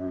मैं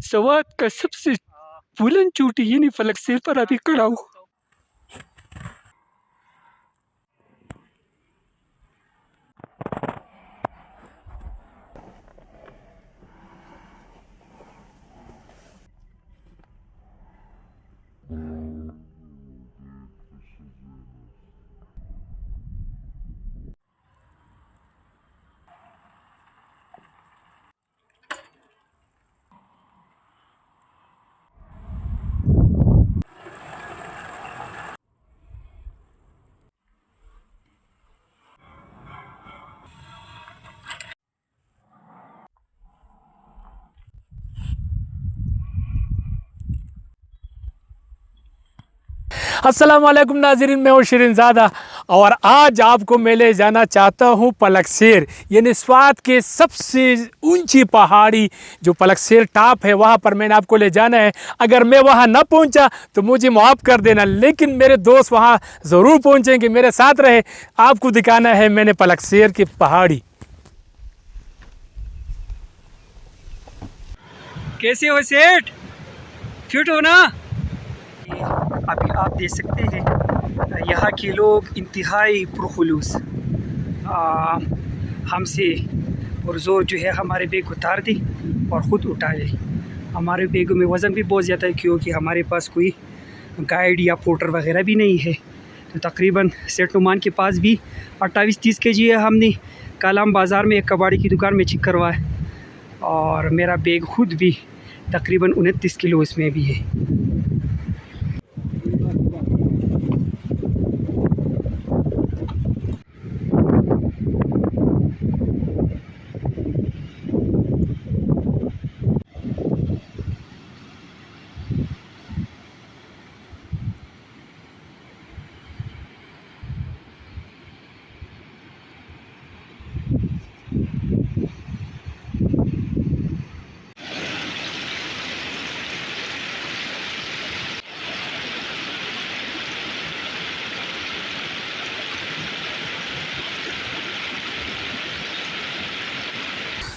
सवात का सबसे बुलंद चोटी यानी फलक सिर पर अभी खड़ा हूँ। अस्सलाम वालेकुम नाज़रीन, मैं हूँ शिरीन ज़ादा और आज आपको मैं ले जाना चाहता हूँ पलकसेर यानी स्वात के सबसे ऊंची पहाड़ी जो पलकसेर टॉप है वहाँ पर मैंने आपको ले जाना है। अगर मैं वहाँ ना पहुँचा तो मुझे माफ़ कर देना, लेकिन मेरे दोस्त वहाँ ज़रूर पहुँचेंगे, मेरे साथ रहे। आपको दिखाना है मैंने पलकसेर की पहाड़ी। कैसे हो सेठ, फिट हो ना? अभी आप देख सकते हैं यहाँ के लोग इंतहाई पुरखुलूस हमसे और ज़ोर जो है हमारे बैग उतार दी और ख़ुद उठा ले। हमारे बैगों में वज़न भी बहुत ज़्यादा है क्योंकि हमारे पास कोई गाइड या पोर्टर वगैरह भी नहीं है। तो तकरीबन सेठ नुमान के पास भी 28-30 kg है। हमने कल हम बाज़ार में एक कबाड़ी की दुकान में चेक करवाया और मेरा बैग ख़ुद भी तकरीबन 29 किलो इसमें भी है।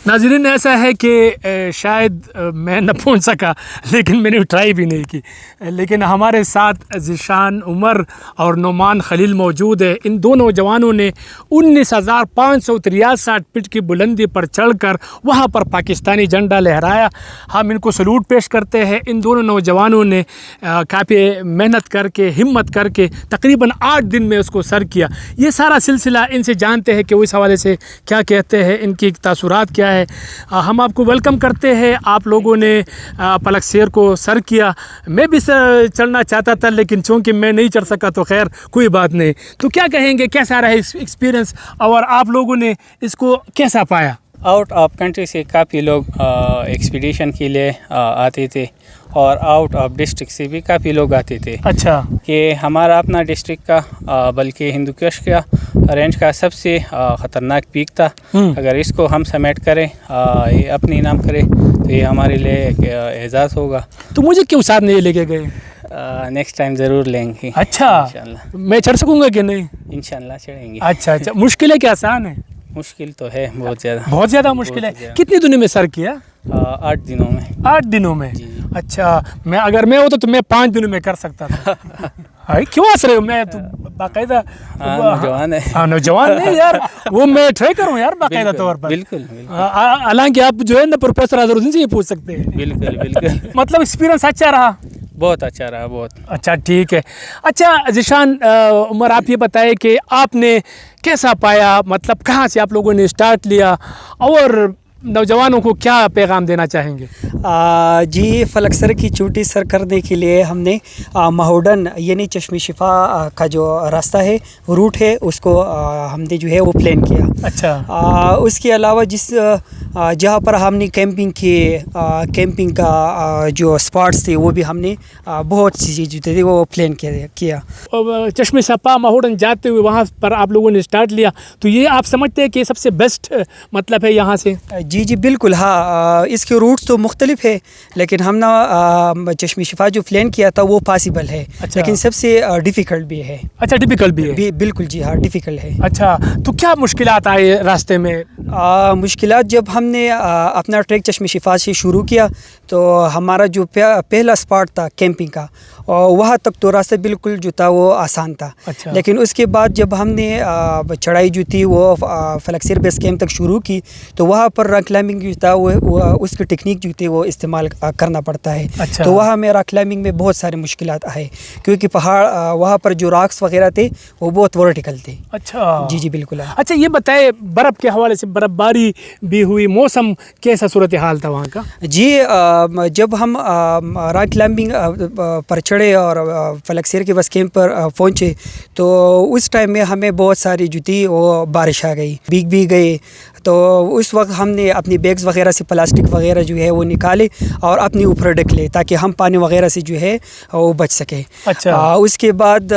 नाज़रीन, ऐसा है कि शायद मैं न पहुंच सका, लेकिन मैंने ट्राई भी नहीं की। लेकिन हमारे साथ ज़ीशान उमर और नुमान खलील मौजूद है। इन दोनों जवानों ने 19,563 फीट की बुलंदी पर चढ़कर वहां पर पाकिस्तानी झंडा लहराया। हम इनको सलूट पेश करते हैं। इन दोनों नौजवानों ने काफ़ी मेहनत करके, हिम्मत करके तकरीबन 8 दिन में उसको सर किया। ये सारा सिलसिला इनसे जानते हैं कि वो इस हवाले से क्या कहते हैं, इनकी तासुरात क्या है। हम आपको वेलकम करते हैं। आप लोगों ने पलकसेर को सर किया। मैं भी चढ़ना चाहता था, लेकिन चूँकि मैं नहीं चढ़ सका तो खैर कोई बात नहीं। तो क्या कहेंगे, कैसा रहा एक्सपीरियंस और आप लोगों ने इसको कैसा पाया? आउट ऑफ कंट्री से काफ़ी लोग एक्सपीडिशन के लिए आते थे और आउट ऑफ डिस्ट्रिक्ट से भी काफ़ी लोग आते थे। अच्छा, कि हमारा अपना डिस्ट्रिक्ट का बल्कि हिंदू कुश का रेंज का सबसे ख़तरनाक पीक था। अगर इसको हम समेट करें, ये अपनी नाम करें, तो ये हमारे लिए एक एजाज़ होगा। तो मुझे क्यों साथ नहीं लेके गए? नेक्स्ट टाइम ज़रूर लेंगे। अच्छा, इंशाल्लाह। मैं चढ़ सकूँगा कि नहीं? इंशाल्लाह चढ़ेंगे। अच्छा, मुश्किल है कि आसान है? मुश्किल तो है, बहुत ज़्यादा मुश्किल है। कितने दिनों में सर किया? 8 दिनों में। 8 दिनों में? अच्छा, अगर मैं होता तो मैं 5 दिनों में कर सकता था। क्यों हंस रहे हो? मैं तो बाकायदा नौजवान है। हाँ, नौजवान नहीं यार, वो मैं ट्राई करूँ यार बाकायदा तौर पर। बिल्कुल। हालांकि आप जो है ना प्रोफेसर अजहरुद्दीन से ये पूछ सकते हैं। बिल्कुल। मतलब एक्सपीरियंस अच्छा रहा? बहुत अच्छा रहा, बहुत अच्छा, ठीक है। अच्छा ज़ीशान उमर, आप ये बताएं कि आपने कैसा पाया, मतलब कहाँ से आप लोगों ने स्टार्ट लिया और नौजवानों को क्या पैगाम देना चाहेंगे? जी, फलकसर की चोटी सर करने के लिए हमने महोडन यानी चश्मे शिफा का जो रास्ता है, रूट है, उसको हमने जो है वो प्लान किया। अच्छा। उसके अलावा जिस जहाँ पर हमने कैंपिंग का जो स्पॉट्स थे वो भी हमने बहुत सी चीज़ें थे वो प्लान किया। और चश्मे सपा माहौडन जाते हुए वहाँ पर आप लोगों ने स्टार्ट लिया, तो ये आप समझते हैं कि सबसे बेस्ट मतलब है यहाँ से? जी जी बिल्कुल, हाँ इसके रूट्स तो मुख्तलिफ है, लेकिन हम ना चश्मे शिफा जो प्लान किया था वो पॉसिबल है। अच्छा। लेकिन सबसे डिफ़िकल्ट भी है। अच्छा, डिफिकल्ट भी है? बिल्कुल जी हाँ, डिफ़िकल्ट है। अच्छा, तो क्या मुश्किलात आए रास्ते में? मुश्किलात जब हमने अपना ट्रैक चश्मे शिफा से शुरू किया तो हमारा जो पहला स्पॉट था कैंपिंग का, और वहाँ तक तो रास्ता बिल्कुल जो था वो आसान था। अच्छा। लेकिन उसके बाद जब हमने चढ़ाई जो थी वो फ्लेक्सर बेस कैंप तक शुरू की तो वहाँ पर रॉक क्लाइंबिंग जो था वो उसकी टेक्निक जो थी वो इस्तेमाल करना पड़ता है। अच्छा। तो वहाँ में रॉक क्लाइंबिंग में बहुत सारे मुश्किलात आए, क्योंकि पहाड़ वहाँ पर जो रॉक्स वगैरह थे वो बहुत वर्टिकल थे। अच्छा जी जी बिल्कुल। अच्छा, ये बताए बर्फ़ के हवाले से, बर्फ़बारी भी हुई, मौसम कैसा सूरत हाल था वहाँ का? जी जब हम रॉक क्लाइंबिंग पर चढ़े और फ्लेक्सर के बस कैंप पर पहुँचे तो उस टाइम में हमें बहुत सारी जो थी वो बारिश आ गई, भीग भी गए। तो उस वक्त हमने अपनी बैग्स वगैरह से प्लास्टिक वगैरह जो है वो निकाले और अपने ऊपर रख ले ताकि हम पानी वगैरह से जो है वो बच सके। अच्छा। उसके बाद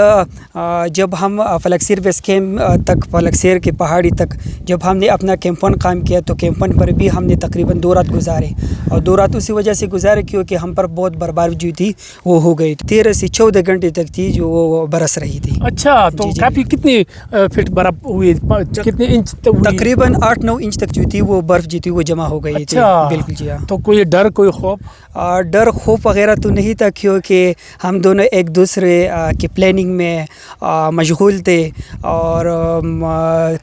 जब हम फ्लेक्सर बेस कैंप तक, फ्लेक्सर के पहाड़ी तक जब हमने अपना कैंपन काम किया तो कैंपन पर भी हमने तकरीबन 2 रात गुजारे, और 2 रात उसी वजह से गुजारे क्योंकि हम पर बहुत बर्फबारी जो थी वो हो गई। 13 से 14 घंटे तक थी जो वो बरस रही थी। अच्छा, तो जी, जी। काफ़ी कितनी फीट बर्फ़ हुई, कितने इंच तक हुई? तकरीबन 8-9 इंच तक जो थी वो बर्फ़ जो थी वो जमा हो गई थी। अच्छा। बिल्कुल जी हाँ। तो कोई डर, कोई खौफ? डर खौफ वगैरह तो नहीं था क्योंकि हम दोनों एक दूसरे की प्लानिंग में मशगूल थे और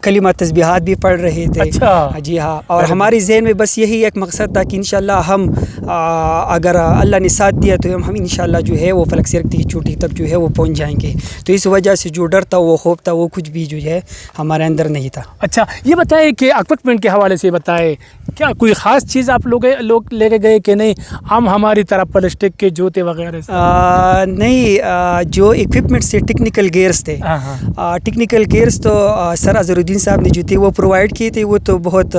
कलिमा तस्बीहात भी पढ़ रहे थे। अच्छा। जी हाँ, और हमारी ज़हन में बस यही एक मकसद था कि इंशाल्लाह हम अगर अल्लाह ने साथ दिया तो हम इंशाल्लाह जो है वो फ्लेक्सर की चोटी तक जो है वो पहुंच जाएंगे। तो इस वजह से जो डर था, वो खौफ था, वो कुछ भी जो है हमारे अंदर नहीं था। अच्छा, ये बताएं कि इक्विपमेंट के हवाले से बताएं, क्या कोई ख़ास चीज़ आप लोग लेके गए कि नहीं? हम हमारी तरफ प्लास्टिक के जूते वगैरह से? नहीं, जो इक्विपमेंट्स थे टेक्निकल गेयर्स थे। टेक्निकल गेयर्स तो सर अजरुद्दीन साहब ने जो थे वो प्रोवाइड किए थे, वो तो बहुत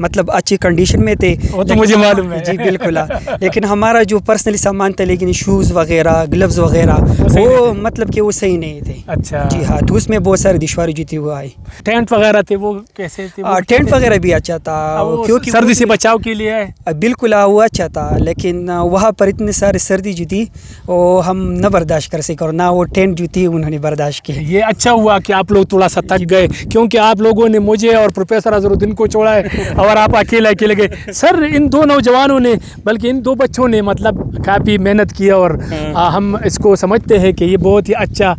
मतलब अच्छी कंडीशन में थे। वो तो मुझे मालूम है। जी बिल्कुल। लेकिन हमारा जो पर्सनली सामान था, लेकिन शूज़ वगैरह, ग्लव्स वगैरह वो मतलब कि वो सही नहीं थे। अच्छा। जी हाँ, तो उसमें बहुत सारी दुश्वारी जो थी वो आई। टेंट वगैरह थे वो कैसे थे? टेंट वगैरह भी अच्छा था क्योंकि सर्दी से बचाव के लिए है। बिल्कुल वो अच्छा था, लेकिन वहाँ पर इतनी सारी सर्दी जो थी वो हम न बर्दाश्त कर सके और ना वो टेंट जो थी उन्होंने बर्दाश्त की। ये अच्छा हुआ कि आप लोग थोड़ा सा थक गए, क्योंकि आप लोगों ने मुझे और प्रोफेसर अजरुद्दीन को छोड़ा है और आप अकेले गए। सर, इन 2 नौजवानों ने, बल्कि इन 2 बच्चों ने मतलब काफ़ी मेहनत की और हम इसको समझते हैं कि ये बहुत ही अच्छा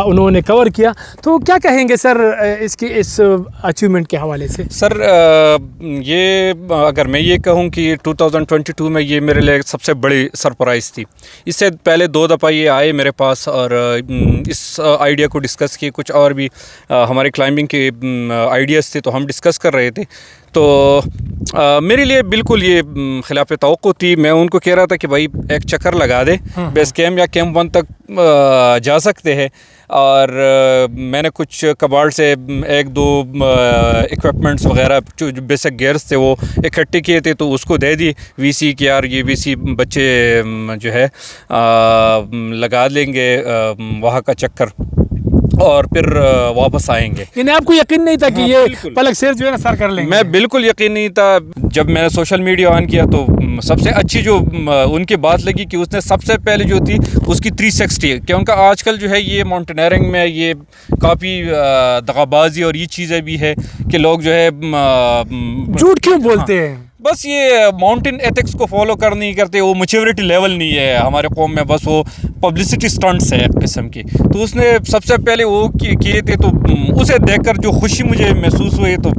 उन्होंने कवर किया। तो क्या कहेंगे सर इसकी इस अचीवमेंट के हवाले से? सर ये अगर मैं ये कहूँ कि 2022 में ये मेरे लिए सबसे बड़ी सरप्राइज़ थी। इससे पहले 2 दफ़ा ये आए मेरे पास और इस आइडिया को डिस्कस किए। कुछ और भी हमारे क्लाइंबिंग के आइडियाज़ थे तो हम डिस्कस कर रहे थे। तो मेरे लिए बिल्कुल ये खिलाफ तवक्को थी। मैं उनको कह रहा था कि भाई एक चक्कर लगा दे, बेस कैंप या कैंप 1 तक जा सकते हैं। और मैंने कुछ कबाड़ से 1-2 इक्विपमेंट्स वगैरह जो बेसिक गियर्स थे वो इकट्ठे किए थे, तो उसको दे दी वीसी कि यार ये वीसी बच्चे जो है लगा लेंगे वहाँ का चक्कर और फिर वापस आएंगे। यानी आपको यकीन नहीं था कि ये फ्लेक्सर जो है ना सर कर लेंगे? मैं बिल्कुल यकीन नहीं था। जब मैंने सोशल मीडिया ऑन किया तो सबसे अच्छी जो उनकी बात लगी कि उसने सबसे पहले जो थी उसकी 360, क्योंकि आजकल जो है ये माउंटेनियरिंग में ये काफ़ी दगाबाजी और ये चीज़ें भी है कि लोग जो है झूठ क्यों बोलते हैं? बस ये माउंटेन एथिक्स को फॉलो कर नहीं करते, वो मैच्योरिटी लेवल नहीं है हमारे कौम में, बस वो पब्लिसिटी स्टंट्स है एक किस्म की। तो उसने सबसे पहले वो किए थे, तो उसे देखकर जो खुशी मुझे महसूस हुई तो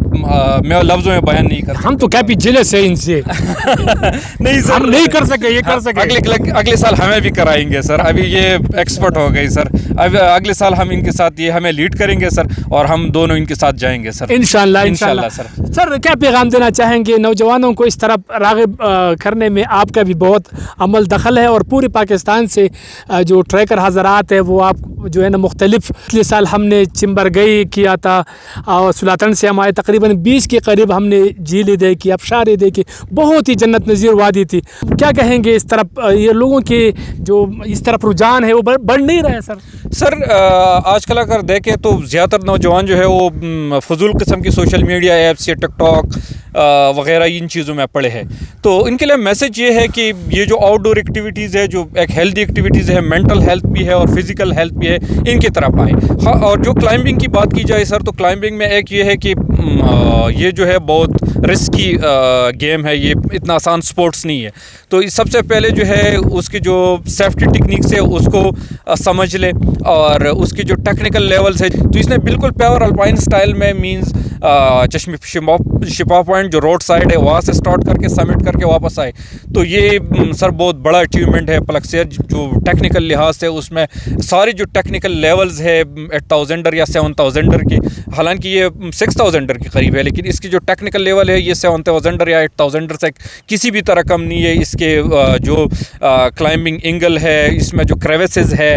मैं लफ्ज़ों में बयान नहीं कर सकता। हम तो काफ़ी जेलस है इनसे। नहीं सर, हम नहीं कर सके, ये कर सके। अगले साल हमें भी कराएंगे सर। अभी ये एक्सपर्ट हो गई सर। अब अगले साल हम इनके साथ, ये हमें लीड करेंगे सर और हम दोनों इनके साथ जाएंगे सर, इंशाल्लाह सर। सर, क्या पैगाम देना चाहेंगे नौजवानों को इस तरफ राग़िब करने में? आपका भी बहुत अमल दखल है और पूरे पाकिस्तान से जो ट्रैकर हज़रात है वो आप जो है ना मुख्तलिफ। पिछले साल हमने चिम्बरगई किया था और सुलातन से हमारे तकरीबन तकरीबन 20 के करीब हमने झीलें देखी, आबशारें देखी, बहुत ही जन्नत नज़ीर वादी थी। क्या कहेंगे इस तरफ ये लोगों के जो इस तरफ रुझान है वो बढ़ नहीं रहा है सर? आजकल अगर देखें तो ज़्यादातर नौजवान जो है वो फजूल किस्म की सोशल मीडिया ऐप्स या टिकटॉक वगैरह इन चीज़ों में पड़े हैं। तो इनके लिए मैसेज ये है कि ये जो आउटडोर एक्टिविटीज़ है, जो एक हेल्दी एक्टिविटीज़ है, मेंटल हेल्थ भी है और फिज़िकल हेल्थ भी है, इनकी तरफ आए। हाँ, और जो क्लाइंबिंग की बात की जाए सर, तो क्लाइंबिंग में एक ये है कि ये जो है बहुत रिस्की गेम है, ये इतना आसान स्पोर्ट्स नहीं है। तो सबसे पहले जो है उसकी जो सेफ्टी टेक्निक्स है उसको समझ ले, और उसकी जो टेक्निकल लेवल्स है, तो इसने बिल्कुल प्योर अल्पाइन स्टाइल में मींस चश्मे शिपा पॉइंट जो रोड साइड है वहाँ से स्टार्ट करके समिट करके वापस आए। तो ये सर बहुत बड़ा अचीवमेंट है पलकसेर जो टेक्निकल लिहाज से, उसमें सारी जो टेक्निकल लेवल्स है 8000 या 7000 की, हालांकि ये 6000 के करीब है, लेकिन इसकी जो टेक्निकल लेवल है ये 7000 या 8000 से किसी भी तरह कम नहीं है। इसके जो क्लाइंबिंग एंगल है, इसमें जो क्रेविसेस है,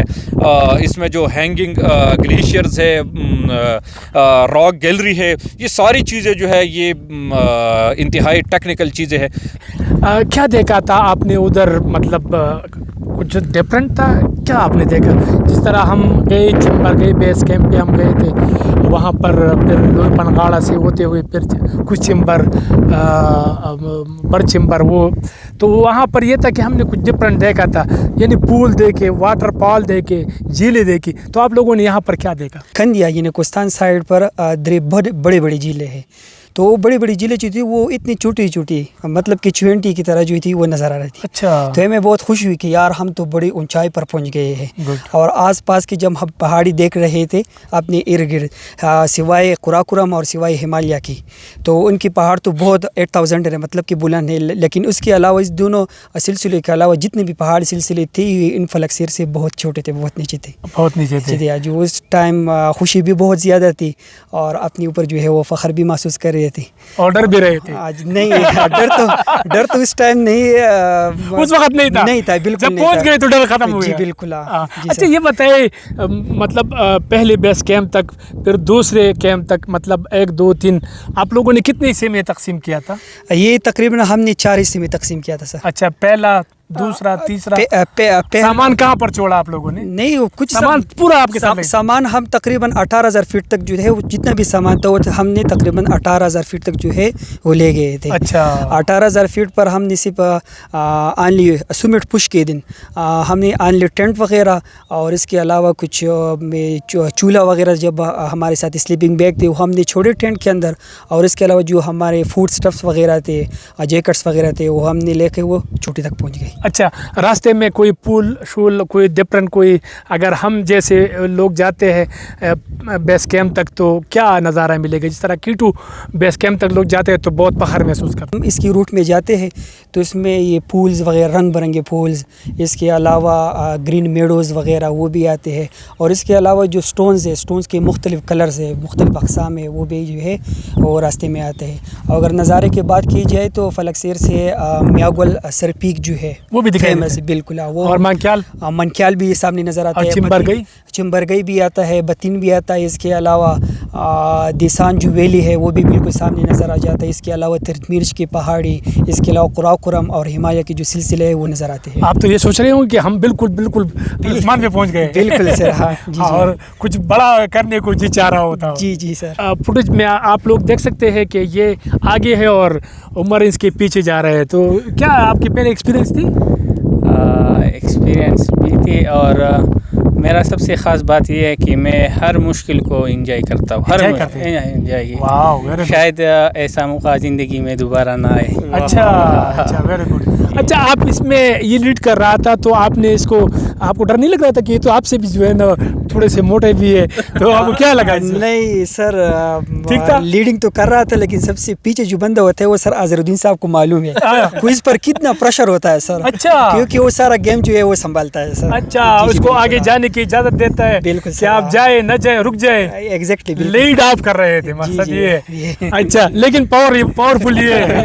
इसमें जो हैंगिंग ग्लेशियर्स है, रॉक गैलरी है, ये सारी चीज़ें जो है ये इंतहाई टेक्निकल चीज़ें हैं। क्या देखा था आपने उधर, मतलब कुछ डिफरेंट था क्या आपने देखा? जिस तरह हम गए चिंबर गए, बेस कैंप पे हम गए थे, वहाँ पर फिर लोई पनगाड़ा से होते हुए फिर कुछ चिंबर बड़ चिंबर, वो तो वहाँ पर ये था कि हमने कुछ डिफरेंट देखा था, यानी पूल देखे, वाटरफॉल देखे, झीलें देखी। तो आप लोगों ने यहाँ पर क्या देखा? कंदिया यानी कोस्तान साइड पर बड़े बड़ी झीलें हैं। तो वो बड़ी बड़ी झीलें जो थी वो इतनी छोटी छोटी, मतलब कि चुंटी की तरह जो थी वो नज़र आ रही थी। अच्छा। तो हमें बहुत खुश हुई कि यार हम तो बड़ी ऊंचाई पर पहुंच गए हैं। और आसपास की जब हम पहाड़ी देख रहे थे अपने इर्द गिर्द, सिवाय कुराकुरम और सिवाय हिमालय की, तो उनकी पहाड़ तो बहुत 8000 है, मतलब कि बुलंद है। लेकिन उसके अलावा इस दोनों सिलसिले के अलावा जितने भी पहाड़ सिलसिले थे इन फलकसेर से बहुत छोटे थे, बहुत नीचे थे, बहुत नीचे थे। जो उस टाइम खुशी भी बहुत ज़्यादा थी और अपने ऊपर जो है वो फ़ख्र भी महसूस कर रहे थे और डर भी रहे थे। आज नहीं, डर तो उस टाइम नहीं, उस वक्त नहीं था, बिल्कुल जब पहुंच गए तो डर खत्म हो गया। जी बिल्कुल। अच्छा ये बताइए, मतलब पहले बेस कैंप तक, फिर दूसरे कैंप तक, मतलब 1 2 3 आप लोगों ने कितने हिस्से में तकसीम किया था? ये तकरीबन हमने 4 हिस्से में तकसीम किया था सर। अच्छा, पहला, दूसरा, तीसरा। सामान कहाँ पर छोड़ा आप लोगों ने? नहीं, कुछ सामान पूरा आपके साथ? सामान हम तकरीबन 18000 फीट तक जो है वो जितना भी सामान था वो हमने तकरीबन 18000 फीट तक जो है वो ले गए थे। अच्छा। 18000 फीट पर हमने सिर्फ आन लिए सुमिट पुश के दिन हमने आन लिए टेंट वगैरह, और इसके अलावा कुछ चूल्हा वगैरह, जब हमारे साथ स्लीपिंग बैग थे वो हमने छोड़े टेंट के अंदर, और इसके अलावा जो हमारे फूड स्टफ्स वगैरह थे, जैकेट्स वगैरह थे, वो हमने लेके वो चोटी तक पहुँच गए। अच्छा, रास्ते में कोई पुल शूल, कोई डिफरेंट, कोई अगर हम जैसे लोग जाते हैं बेस कैंप तक तो क्या नज़ारा मिलेगा? जिस तरह कीटू बेस कैंप तक लोग जाते हैं तो बहुत फख्र महसूस करते हैं। हम इसकी रूट में जाते हैं तो इसमें ये पूल्स वगैरह, रंग बिरंगे पूल्स, इसके अलावा ग्रीन मेडोज़ वगैरह वो भी आते हैं, और इसके अलावा जो स्टोन्स है, स्टोन्स के मुख्तलिफ़ कलर्स है, मुख्तलिफ़ अक़साम है, वो भी जो है वो रास्ते में आते हैं। और अगर नज़ारे की बात की जाए तो फलकसेर से मियागुल सर पीक जो है वो भी दिखाई फेमस है, बिल्कुल। वो और मनक्याल भी सामने नज़र आता है, चिंबरगई भी आता है, बतिन भी आता है। इसके अलावा दिसान जो वैली है वो भी बिल्कुल सामने नज़र आ जाता है। इसके अलावा तिरमिर्च की पहाड़ी, इसके अलावा कुराकुरम और हिमालय के जो सिलसिले है वो नज़र आते हैं। आप तो ये सोच रहे हो कि हम बिल्कुल आसमान पे पहुंच गए। बिल्कुल सर, हाँ जी। और कुछ बड़ा करने को जी चाह रहा होता। जी सर। फुटेज में आप लोग देख सकते हैं कि ये आगे है और उमर इसके पीछे जा रहे हैं। तो क्या आपकी पहले एक्सपीरियंस थी? एक्सपीरियंस भी थी, और मेरा सबसे ख़ास बात यह है कि मैं हर मुश्किल को एंजॉय करता हूँ, हर एंजॉय। शायद ऐसा मौका ज़िंदगी में दोबारा ना आए। अच्छा, वेरी गुड। अच्छा, आप इसमें ये लीड कर रहा था तो आपने आपको डर नहीं लग रहा था कि ये तो आपसे भी जो है ना थोड़े से मोटे भी है, तो आपको क्या लगा? नहीं सर, ठीक था, लीडिंग तो कर रहा था, लेकिन सबसे पीछे जो बंदा होता है वो सर अजरुद्दीन साहब को मालूम है क्विज पर कितना प्रेशर होता है सर। अच्छा, क्योंकि वो सारा गेम जो है वो संभालता है सर। अच्छा, उसको आगे जाने की इजाजत देता है। बिल्कुल कि आप जाए न जाए, रुक जाए। एग्जैक्टली, लीड आप कर रहे थे, मकसद ये है। अच्छा, लेकिन पावरफुल ये है।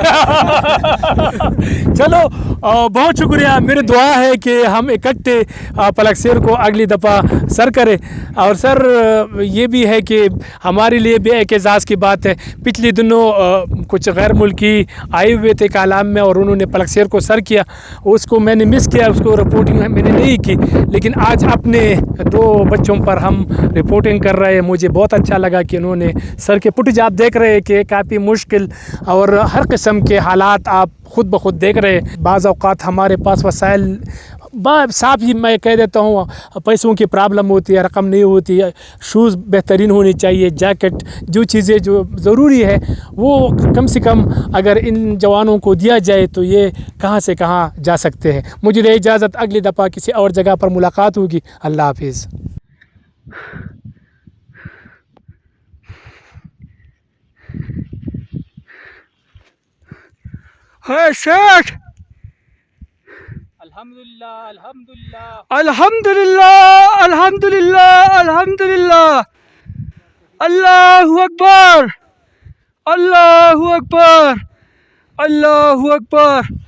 चलो, बहुत शुक्रिया। मेरी दुआ है कि हम इकट्ठे पलक शेर को अगली दफ़ा सर करे। और सर ये भी है कि हमारे लिए भी एक एजाज़ की बात है, पिछले दिनों कुछ गैर मुल्की आए हुए थे कालाम में और उन्होंने पलक शेर को सर किया, उसको मैंने मिस किया, उसको रिपोर्टिंग मैंने नहीं की, लेकिन आज अपने 2 बच्चों पर हम रिपोर्टिंग कर रहे हैं। मुझे बहुत अच्छा लगा कि उन्होंने सर के फुटेज आप देख रहे हैं कि काफ़ी मुश्किल और हर किस्म के हालात आप ख़ुद ब खुद देख रहे हैं। बाज़ औक़ात हमारे पास वसाइल साफ ही मैं कह देता हूँ, पैसों की प्रॉब्लम होती है, रकम नहीं होती है, शूज़ बेहतरीन होनी चाहिए, जैकेट, जो चीज़ें जो ज़रूरी है वो कम से कम अगर इन जवानों को दिया जाए तो ये कहाँ से कहाँ जा सकते हैं। मुझे दे इजाज़त, अगली दफ़ा किसी और जगह पर मुलाकात होगी। अल्लाह हाफिज़। है शेख, अल्हम्दुलिल्लाह अल्हम्दुलिल्लाह अल्हम्दुलिल्लाह अल्हम्दुलिल्लाह अल्हम्दुलिल्लाह, अल्लाहु अकबर अल्लाहु अकबर अल्लाहु अकबर।